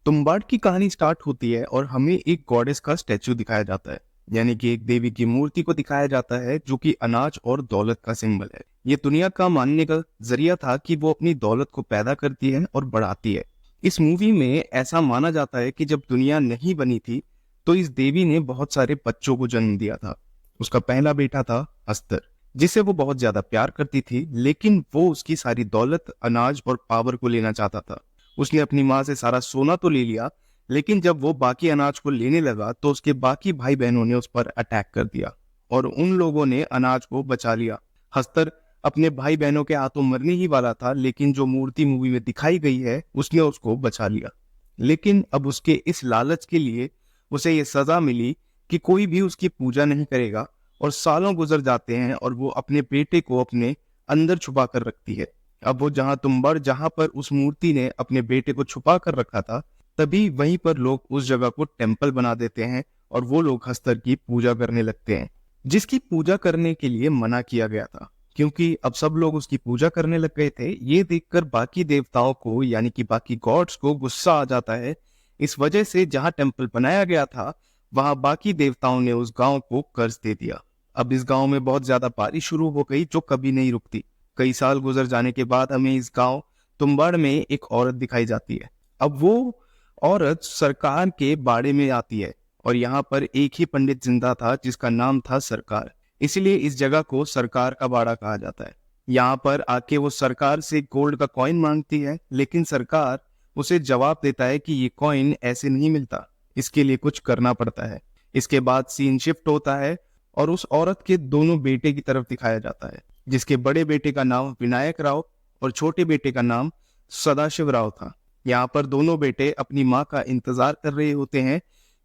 तुम्बाड़ की कहानी स्टार्ट होती है और हमें एक गॉडेस का स्टैचू दिखाया जाता है। यानी कि एक देवी की मूर्ति को दिखाया जाता है जो कि अनाज और दौलत का सिंबल है। ये दुनिया का मानने का जरिया था कि वो अपनी दौलत को पैदा करती है और बढ़ाती है। इस मूवी में ऐसा माना जाता है कि जब दुनिया नहीं बनी थी तो इस देवी ने बहुत सारे बच्चों को जन्म दिया था। उसका पहला बेटा था अस्तर, जिसे वो बहुत ज्यादा प्यार करती थी, लेकिन वो उसकी सारी दौलत, अनाज और पावर को लेना चाहता था। उसने अपनी माँ से सारा सोना तो ले लिया, लेकिन जब वो बाकी अनाज को लेने लगा तो उसके बाकी भाई बहनों ने उस पर अटैक कर दिया और उन लोगों ने अनाज को बचा लिया। हस्तर अपने भाई बहनों के हाथों मरने ही वाला था, लेकिन जो मूर्ति मूवी में दिखाई गई है उसने उसको बचा लिया। लेकिन अब उसके इस लालच के लिए उसे ये सजा मिली कि कोई भी उसकी पूजा नहीं करेगा, और सालों गुजर जाते हैं और वो अपने बेटे को अपने अंदर छुपा कर रखती है। अब वो जहां पर उस मूर्ति ने अपने बेटे को छुपा कर रखा था, तभी वहीं पर लोग उस जगह को टेम्पल बना देते हैं और वो लोग हस्तर की पूजा करने लगते हैं, जिसकी पूजा करने के लिए मना किया गया था। क्योंकि अब सब लोग उसकी पूजा करने लग गए थे, ये देखकर बाकी देवताओं को यानी कि बाकी गॉड्स को गुस्सा आ जाता है। इस वजह से जहां टेम्पल बनाया गया था वहां बाकी देवताओं ने उस गांव को कर्ज दे दिया। अब इस गांव में बहुत ज्यादा बारिश शुरू हो गई जो कभी नहीं रुकती। कई साल गुजर जाने के बाद हमें इस गांव तुम्बाड़ में एक औरत दिखाई जाती है। अब वो औरत सरकार के बाड़े में आती है और यहाँ पर एक ही पंडित जिंदा था जिसका नाम था सरकार। इसीलिए इस जगह को सरकार का बाड़ा कहा जाता है। यहाँ पर आके वो सरकार से गोल्ड का कॉइन मांगती है, लेकिन सरकार उसे जवाब देता है कि ये कॉइन ऐसे नहीं मिलता, इसके लिए कुछ करना पड़ता है। इसके बाद सीन शिफ्ट होता है और उस औरत के दोनों बेटे की तरफ दिखाया जाता है, जिसके बड़े बेटे का नाम विनायक राव और छोटे बेटे का नाम सदाशिव राव था। यहाँ पर दोनों बेटे अपनी माँ का इंतजार कर रहे होते हैं,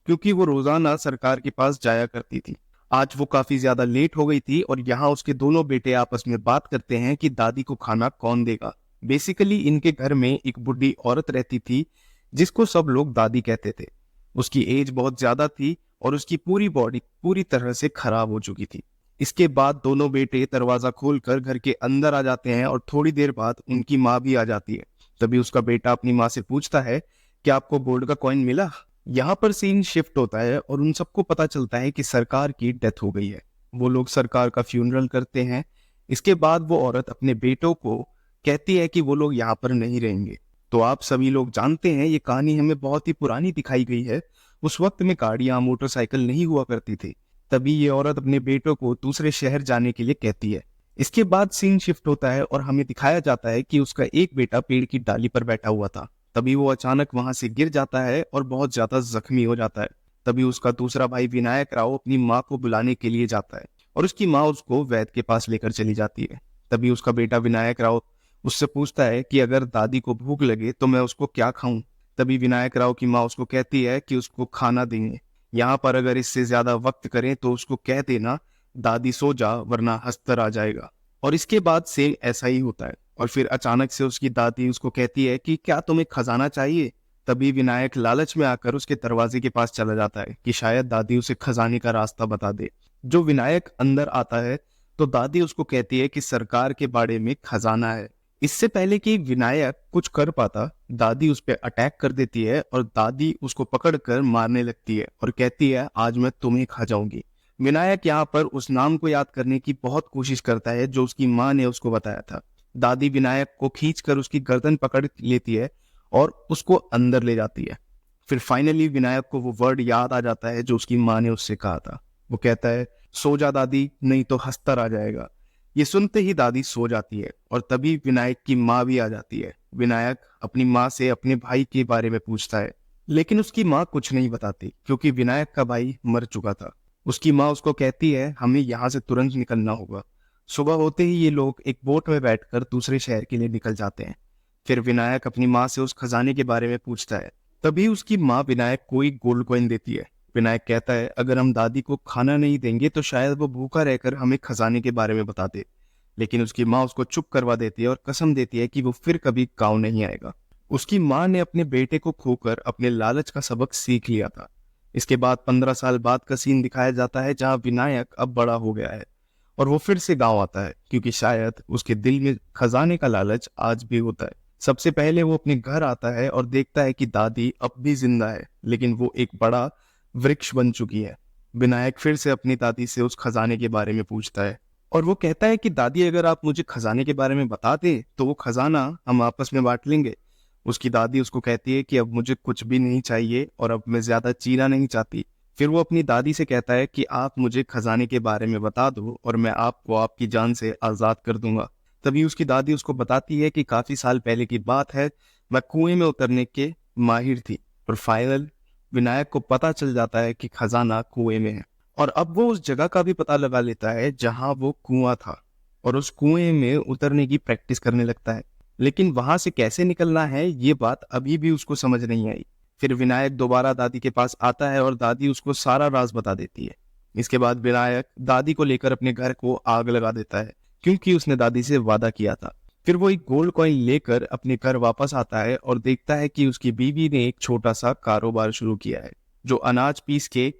क्योंकि वो रोजाना सरकार के पास जाया करती थी। आज वो काफी ज्यादा लेट हो गई थी और यहाँ उसके दोनों बेटे आपस में बात करते हैं कि दादी को खाना कौन देगा। बेसिकली इनके घर में एक बुढ़ी औरत रहती थी जिसको सब लोग दादी कहते थे। उसकी एज बहुत ज्यादा थी और उसकी पूरी बॉडी पूरी तरह से खराब हो चुकी थी। इसके बाद दोनों बेटे दरवाजा खोलकर घर के अंदर आ जाते हैं और थोड़ी देर बाद उनकी माँ भी आ जाती है। तभी उसका बेटा अपनी माँ से पूछता है कि आपको गोल्ड का कॉइन मिला। यहाँ पर सीन शिफ्ट होता है और उन सबको पता चलता है कि सरकार की डेथ हो गई है। वो लोग सरकार का फ्यूनरल करते हैं। इसके बाद वो औरत अपने बेटों को कहती है कि वो लोग यहाँ पर नहीं रहेंगे। तो आप सभी लोग जानते हैं ये कहानी हमें बहुत ही पुरानी दिखाई गई है। उस वक्त में गाड़ियां मोटरसाइकिल नहीं हुआ करती थी। तभी ये औरत अपने बेटों को दूसरे शहर जाने के लिए कहती है। इसके बाद सीन शिफ्ट होता है और हमें दिखाया जाता है कि उसका एक बेटा पेड़ की डाली पर बैठा हुआ था। तभी वो अचानक वहां से गिर जाता है और बहुत ज्यादा जख्मी हो जाता है। तभी उसका दूसरा भाई विनायक राव अपनी माँ को बुलाने के लिए जाता है और उसकी माँ उसको वैद्य के पास लेकर चली जाती है। तभी उसका बेटा विनायक राव उससे पूछता है कि अगर दादी को भूख लगे तो मैं उसको क्या खाऊं। तभी विनायक राव की माँ उसको कहती है कि उसको खाना देंगे। यहाँ पर अगर इससे ज्यादा वक्त करें तो उसको कह देना दादी सो जा वरना हस्तर आ जाएगा। और इसके बाद सेम ऐसा ही होता है और फिर अचानक से उसकी दादी उसको कहती है कि क्या तुम्हें खजाना चाहिए। तभी विनायक लालच में आकर उसके दरवाजे के पास चला जाता है कि शायद दादी उसे खजाने का रास्ता बता दे। जो विनायक अंदर आता है तो दादी उसको कहती है कि सरकार के बाड़े में खजाना है। इससे पहले कि विनायक कुछ कर पाता, दादी उस पर अटैक कर देती है और दादी उसको पकड़कर मारने लगती है और कहती है आज मैं तुम्हें खा जाऊंगी। विनायक यहाँ पर उस नाम को याद करने की बहुत कोशिश करता है जो उसकी माँ ने उसको बताया था। दादी विनायक को खींचकर उसकी गर्दन पकड़ लेती है और उसको अंदर ले जाती है। फिर फाइनली विनायक को वो वर्ड याद आ जाता है जो उसकी माँ ने उससे कहा था। वो कहता है सो जा दादी, नहीं तो हस्तर आ जाएगा। ये सुनते ही दादी सो जाती है और तभी विनायक की माँ भी आ जाती है। विनायक अपनी माँ से अपने भाई के बारे में पूछता है, लेकिन उसकी माँ कुछ नहीं बताती क्योंकि विनायक का भाई मर चुका था। उसकी माँ उसको कहती है हमें यहाँ से तुरंत निकलना होगा। सुबह होते ही ये लोग एक बोट में बैठकर दूसरे शहर के लिए निकल जाते हैं। फिर विनायक अपनी माँ से उस खजाने के बारे में पूछता है। तभी उसकी माँ विनायक को एक गोल्ड कॉइन देती है। विनायक कहता है अगर हम दादी को खाना नहीं देंगे तो शायद वो भूखा रहकर हमें खजाने के बारे में बता दे। लेकिन उसकी माँ उसको चुप करवा देती है और कसम देती है कि वो फिर कभी गाँव नहीं आएगा। उसकी माँ ने अपने बेटे को खोकर अपने लालच का सबक सीख लिया था। इसके बाद 15 साल बाद का सीन दिखाया जाता है जहाँ विनायक अब बड़ा हो गया है और वो फिर से गाँव आता है क्योंकि शायद उसके दिल में खजाने का लालच आज भी होता है। सबसे पहले वो अपने घर आता है और देखता है कि दादी अब भी जिंदा है, लेकिन वो एक बड़ा वृक्ष बन चुकी है। विनायक फिर से अपनी दादी से उस खजाने के बारे में पूछता है और वो कहता है कि दादी, अगर आप मुझे खजाने के बारे में बता दें तो वो खजाना हम आपस में बांट लेंगे। उसकी दादी उसको कहती है कि अब मुझे कुछ भी नहीं चाहिए और अब मैं ज्यादा जीना नहीं चाहती। फिर वो अपनी दादी से कहता है कि आप मुझे खजाने के बारे में बता दो और मैं आपको आपकी जान से आजाद कर दूंगा। तभी उसकी दादी उसको बताती है कि काफी साल पहले की बात है, मैं कुएं में उतरने के माहिर थी और फाइनल विनायक को पता चल जाता है कि खजाना कुएं में है। और अब वो उस जगह का भी पता लगा लेता है जहां वो कुआं था और उस कुएं में उतरने की प्रैक्टिस करने लगता है। लेकिन वहां से कैसे निकलना है ये बात अभी भी उसको समझ नहीं आई। फिर विनायक दोबारा दादी के पास आता है और दादी उसको सारा राज बता देती है। इसके बाद विनायक दादी को लेकर अपने घर को आग लगा देता है, क्योंकि उसने दादी से वादा किया था। फिर वो एक गोल्ड कॉइन लेकर अपने घर वापस आता है और देखता है कि उसकी बीवी ने एक छोटा सा कारोबार शुरू किया है जो अनाज पीस के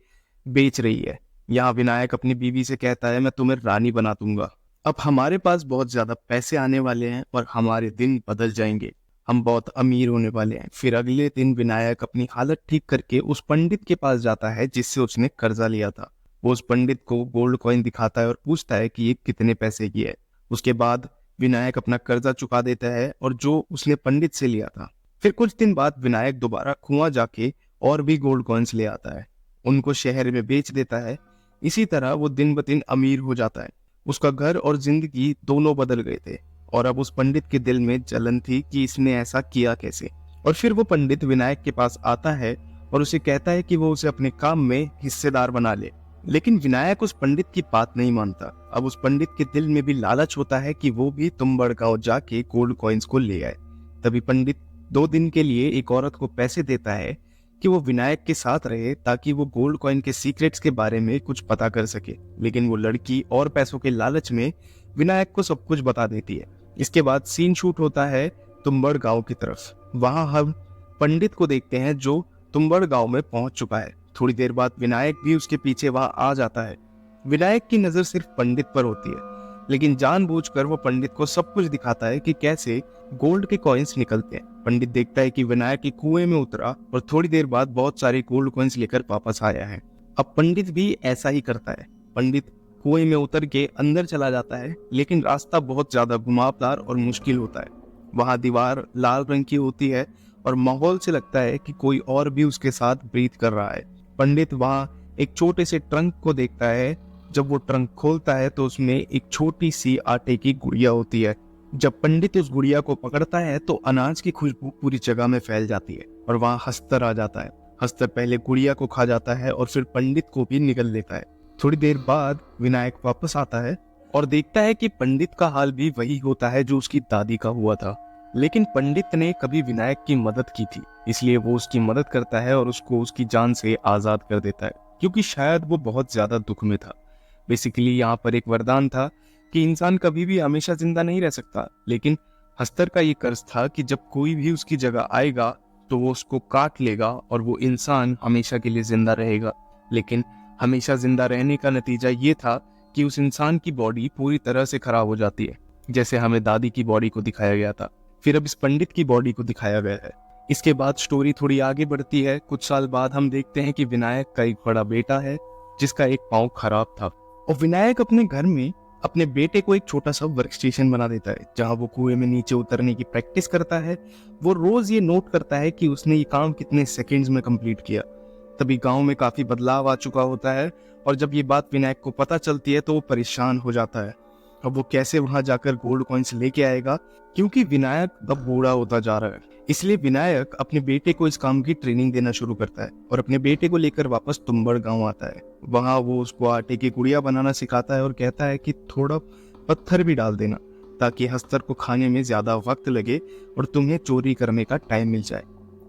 बेच रही है। यहाँ विनायक अपनी बीवी से कहता है, मैं तुम्हें रानी बना दूंगा। अब हमारे पास बहुत ज्यादा पैसे आने वाले हैं और हमारे दिन बदल जाएंगे, हम बहुत अमीर होने वाले हैं। फिर अगले दिन विनायक अपनी हालत ठीक करके उस पंडित के पास जाता है जिससे उसने कर्जा लिया था। वो उस पंडित को गोल्ड कॉइन दिखाता है और पूछता है कि ये कितने पैसे की है। उसके बाद विनायक अपना कर्जा चुका देता है और जो उसने पंडित से लिया था। फिर कुछ दिन बाद विनायक दोबारा कुआं जाके और भी गोल्ड कॉइन्स ले आता है, उनको शहर में बेच देता है। इसी तरह वो दिन ब दिन अमीर हो जाता है। उसका घर और जिंदगी दोनों बदल गए थे और अब उस पंडित के दिल में जलन थी कि इसने ऐसा किया कैसे। और फिर वो पंडित विनायक के पास आता है और उसे कहता है कि वो उसे अपने काम में हिस्सेदार बना ले। लेकिन विनायक उस पंडित की बात नहीं मानता। अब उस पंडित के दिल में भी लालच होता है कि वो भी तुम्बड़ गांव जाके गोल्ड कॉइन्स को ले आए। तभी पंडित 2 दिन के लिए एक औरत को पैसे देता है कि वो विनायक के साथ रहे ताकि वो गोल्ड कॉइन के सीक्रेट्स के बारे में कुछ पता कर सके। लेकिन वो लड़की और पैसों के लालच में विनायक को सब कुछ बता देती है। इसके बाद सीन शूट होता है तुम्बड़ गांव की तरफ। वहां हम पंडित को देखते हैं जो तुम्बड़ गांव में पहुंच चुका है। थोड़ी देर बाद विनायक भी उसके पीछे वहां आ जाता है। विनायक की नजर सिर्फ पंडित पर होती है, लेकिन जानबूझकर वो पंडित को सब कुछ दिखाता है कि कैसे गोल्ड के कॉइन्स निकलते हैं। पंडित देखता है कि विनायक के कुएं में उतरा और थोड़ी देर बाद बहुत सारे गोल्ड कॉइन्स लेकर वापस आया है। अब पंडित भी ऐसा ही करता है। पंडित कुएं में उतर के अंदर चला जाता है, लेकिन रास्ता बहुत ज्यादा घुमावदार और मुश्किल होता है। वहां दीवार लाल रंग की होती है और माहौल से लगता है कि कोई और भी उसके साथ ब्रीथ कर रहा है। पंडित वहां एक छोटे से ट्रंक को देखता है। जब वो ट्रंक खोलता है तो उसमें एक छोटी सी आटे की गुड़िया होती है। जब पंडित उस गुड़िया को पकड़ता है तो अनाज की खुशबू पूरी जगह में फैल जाती है और वहां हस्तर आ जाता है। हस्तर पहले गुड़िया को खा जाता है और फिर पंडित को भी निगल लेता है। थोड़ी देर बाद विनायक वापस आता है और देखता है कि पंडित का हाल भी वही होता है जो उसकी दादी का हुआ था। लेकिन पंडित ने कभी विनायक की मदद की थी, इसलिए वो उसकी मदद करता है और उसको उसकी जान से आजाद कर देता है, क्योंकि शायद वो बहुत ज्यादा दुख में था। बेसिकली यहाँ पर एक वरदान था कि इंसान कभी भी हमेशा जिंदा नहीं रह सकता, लेकिन हस्तर का ये कर्ज था कि जब कोई भी उसकी जगह आएगा तो वो उसको काट लेगा और वो इंसान हमेशा के लिए जिंदा रहेगा। लेकिन हमेशा जिंदा रहने का नतीजा ये था कि उस इंसान की बॉडी पूरी तरह से खराब हो जाती है, जैसे हमें दादी की बॉडी को दिखाया गया था। फिर अब इस पंडित की बॉडी को दिखाया गया है। इसके बाद स्टोरी थोड़ी आगे बढ़ती है। कुछ साल बाद हम देखते हैं कि विनायक का एक बड़ा बेटा है जिसका एक पाँव खराब था और विनायक अपने घर में अपने बेटे को एक छोटा सा वर्क स्टेशन बना देता है जहां वो कुएं में नीचे उतरने की प्रैक्टिस करता है। वो रोज ये नोट करता है कि उसने ये काम कितने सेकंड्स में कंप्लीट किया। तभी गांव में काफी बदलाव आ चुका होता है और जब ये बात विनायक को पता चलती है तो वो परेशान हो जाता है। अब वो कैसे वहां जाकर गोल्ड कॉइन्स लेके आएगा, क्योंकि विनायक अब बूढ़ा होता जा रहा है। इसलिए विनायक अपने बेटे को इस काम की ट्रेनिंग देना शुरू करता है और अपने बेटे को लेकर वापस तुम्बड़ गांव आता है। वहां वो उसको आटे की गुड़िया बनाना सिखाता है और कहता है कि थोड़ा पत्थर भी डाल देना ताकि हस्तर को खाने में ज्यादा वक्त लगे और तुम्हें चोरी करने का टाइम मिल जाए।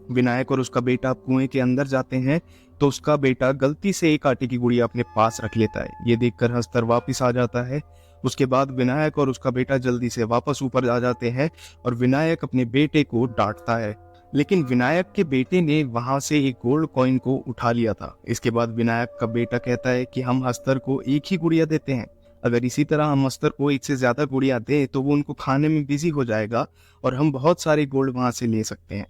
विनायक और उसका बेटा कुएं के अंदर जाते हैं तो उसका बेटा गलती से एक आटे की गुड़िया अपने पास रख लेता है। ये देखकर हस्तर वापिस आ जाता है। उसके बाद विनायक और उसका बेटा जल्दी से वापस ऊपर आ जाते हैं और विनायक अपने बेटे को डांटता है, लेकिन विनायक के बेटे ने वहां से एक गोल्ड कॉइन को उठा लिया था। इसके बाद विनायक का बेटा कहता है कि हम हस्तर को एक ही गुड़िया देते हैं, अगर इसी तरह हम अस्तर को एक से ज्यादा गुड़िया दें तो वो उनको खाने में बिजी हो जाएगा और हम बहुत सारे गोल्ड वहां से ले सकते हैं।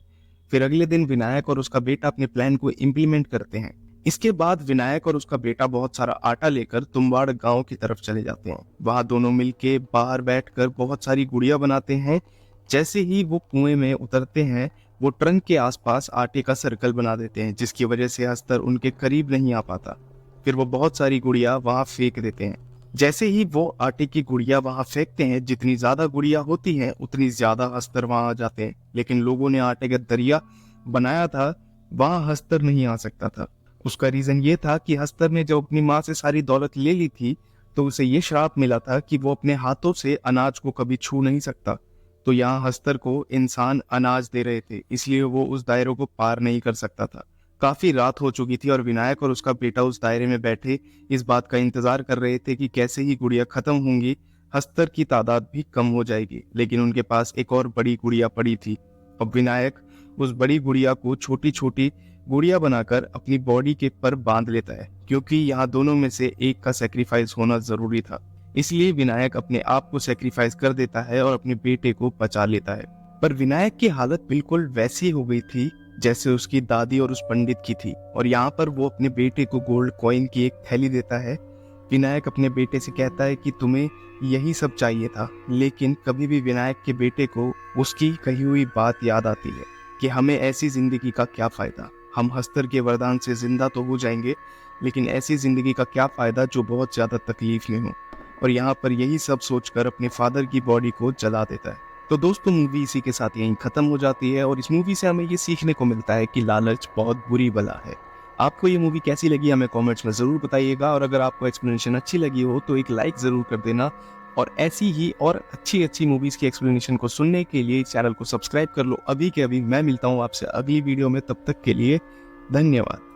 फिर अगले दिन विनायक और उसका बेटा अपने प्लान को इम्प्लीमेंट करते हैं। इसके बाद विनायक और उसका बेटा बहुत सारा आटा लेकर तुम्बाड़ गांव की तरफ चले जाते हैं। वहां दोनों मिलके बाहर बैठकर बहुत सारी गुड़िया बनाते हैं। जैसे ही वो कुएं में उतरते हैं, वो ट्रंक के आसपास आटे का सर्कल बना देते हैं, जिसकी वजह से अस्तर उनके करीब नहीं आ पाता। फिर वो बहुत सारी गुड़िया वहां फेंक देते हैं। जैसे ही वो आटे की गुड़िया वहां फेंकते हैं, जितनी ज्यादा गुड़िया होती हैं उतनी ज्यादा अस्तर वहां आ जाते हैं। लेकिन लोगों ने आटे का दरिया बनाया था, वहां हस्तर नहीं आ सकता था। उसका रीजन ये था कि हस्तर ने जब अपनी माँ से सारी दौलत ले ली थी तो उसे ये श्राप मिला था कि वो अपने हाथों से अनाज को कभी छू नहीं सकता। तो यहाँ हस्तर को इंसान अनाज दे रहे थे, इसलिए वो उस दायरे को पार नहीं कर सकता था। काफी रात हो चुकी थी और विनायक और उसका बेटा उस दायरे में बैठे इस बात का इंतजार कर रहे थे कि कैसे ही गुड़िया खत्म होंगी, हस्तर की तादाद भी कम हो जाएगी। लेकिन उनके पास एक और बड़ी गुड़िया पड़ी थी। अब विनायक उस बड़ी गुड़िया को छोटी छोटी गुड़िया बनाकर अपनी बॉडी के पर बांध लेता है, क्योंकि यहाँ दोनों में से एक का सेक्रीफाइस होना जरूरी था। इसलिए विनायक अपने आप को सेक्रीफाइस कर देता है और अपने बेटे को बचा लेता है। पर विनायक की हालत बिल्कुल वैसी हो गई थी जैसे उसकी दादी और उस पंडित की थी। और यहाँ पर वो अपने बेटे को गोल्ड कॉइन की एक थैली देता है। विनायक अपने बेटे से कहता है कि तुम्हें यही सब चाहिए था। लेकिन कभी भी विनायक के बेटे को उसकी कही हुई बात याद आती है कि हमें ऐसी जिंदगी का क्या फायदा, हम हस्तर के वरदान से जिंदा तो हो जाएंगे, लेकिन ऐसी जिंदगी का क्या फायदा जो बहुत ज्यादा तकलीफ में हो। और यहाँ पर यही सब सोचकर अपने फादर की बॉडी को जला देता है। तो दोस्तों, मूवी इसी के साथ यहीं खत्म हो जाती है और इस मूवी से हमें ये सीखने को मिलता है कि लालच बहुत बुरी बला है। आपको ये मूवी कैसी लगी हमें कमेंट्स में जरूर बताइएगा, और अगर आपको एक्सप्लेनेशन अच्छी लगी हो तो एक लाइक जरूर कर देना। और ऐसी ही और अच्छी अच्छी मूवीज की एक्सप्लेनेशन को सुनने के लिए चैनल को सब्सक्राइब कर लो अभी के अभी। मैं मिलता हूँ आपसे अगली वीडियो में, तब तक के लिए धन्यवाद।